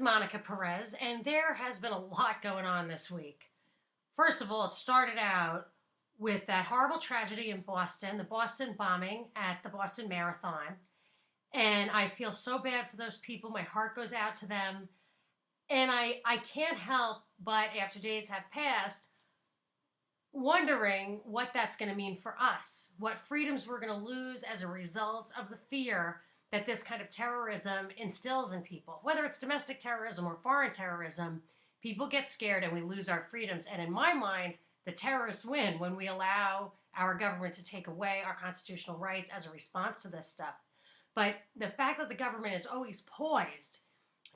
is Monica Perez, and there has been a lot going on this week. First of all, it started out with that horrible tragedy in Boston, the Boston bombing at the Boston Marathon. And I feel so bad for those people. My heart goes out to them. And I can't help but, after days have passed, wondering what that's going to mean for us, what freedoms we're going to lose as a result of the fear that this kind of terrorism instills in people. Whether it's domestic terrorism or foreign terrorism, people get scared and we lose our freedoms. And in my mind, the terrorists win when we allow our government to take away our constitutional rights as a response to this stuff. But the fact that the government is always poised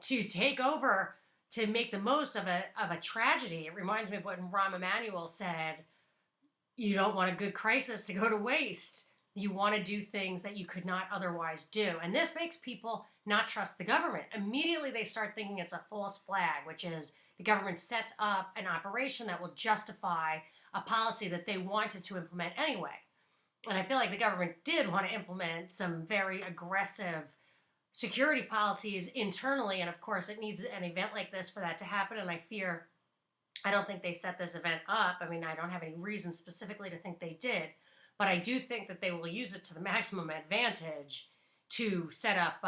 to take over, to make the most of a tragedy, it reminds me of what Rahm Emanuel said: you don't want a good crisis to go to waste. You want to do things that you could not otherwise do. And this makes people not trust the government. Immediately they start thinking it's a false flag, which is the government sets up an operation that will justify a policy that they wanted to implement anyway. And I feel like the government did want to implement some very aggressive security policies internally. And of course, it needs an event like this for that to happen. And I don't think they set this event up. I mean, I don't have any reason specifically to think they did. But I do think that they will use it to the maximum advantage to set up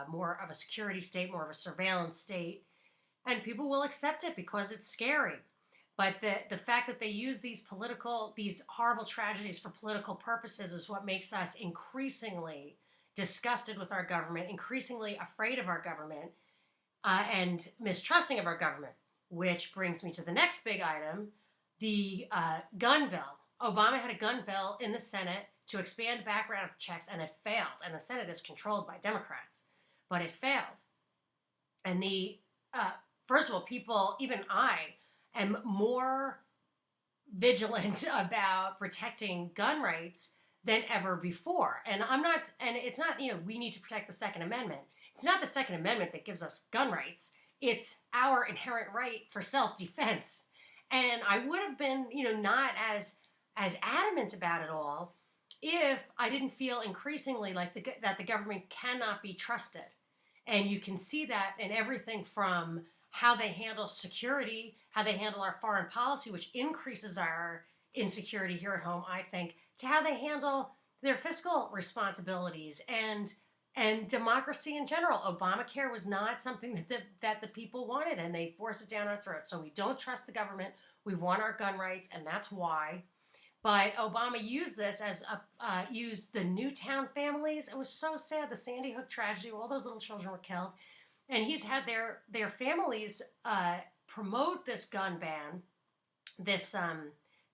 more of a security state, more of a surveillance state. And people will accept it because it's scary. But the fact that they use these horrible tragedies for political purposes is what makes us increasingly disgusted with our government, increasingly afraid of our government, and mistrusting of our government. Which brings me to the next big item, the gun bill. Obama had a gun bill in the Senate to expand background checks, and it failed. And the Senate is controlled by Democrats, but it failed. And first of all, people, even I, am more vigilant about protecting gun rights than ever before. And it's not, we need to protect the Second Amendment. It's not the Second Amendment that gives us gun rights. It's our inherent right for self-defense. And I would have been, not as adamant about it all if I didn't feel increasingly like that the government cannot be trusted. And you can see that in everything from how they handle security, how they handle our foreign policy, which increases our insecurity here at home, I think, to how they handle their fiscal responsibilities and democracy in general. Obamacare was not something that the people wanted, and they forced it down our throats. So we don't trust the government. We want our gun rights, and that's why. But Obama used this used the Newtown families. It was so sad, the Sandy Hook tragedy, all those little children were killed. And he's had their families promote this gun ban, this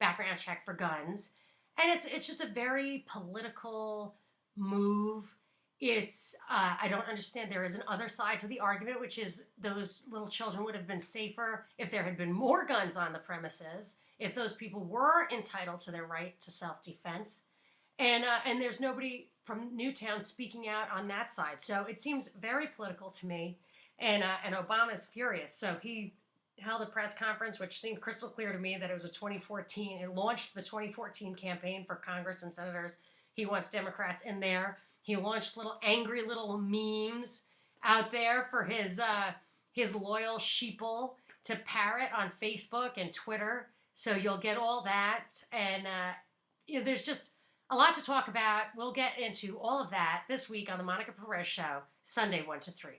background check for guns. And it's just a very political move. I don't understand. There is an other side to the argument, which is those little children would have been safer if there had been more guns on the premises, if those people were entitled to their right to self-defense. And there's nobody from Newtown speaking out on that side. So it seems very political to me. And Obama's furious. So he held a press conference, which seemed crystal clear to me that it was it launched the 2014 campaign for Congress and senators. He wants Democrats in there. He launched angry little memes out there for his loyal sheeple to parrot on Facebook and Twitter. So you'll get all that. And there's just a lot to talk about. We'll get into all of that this week on the Monica Perez Show, Sunday 1 to 3.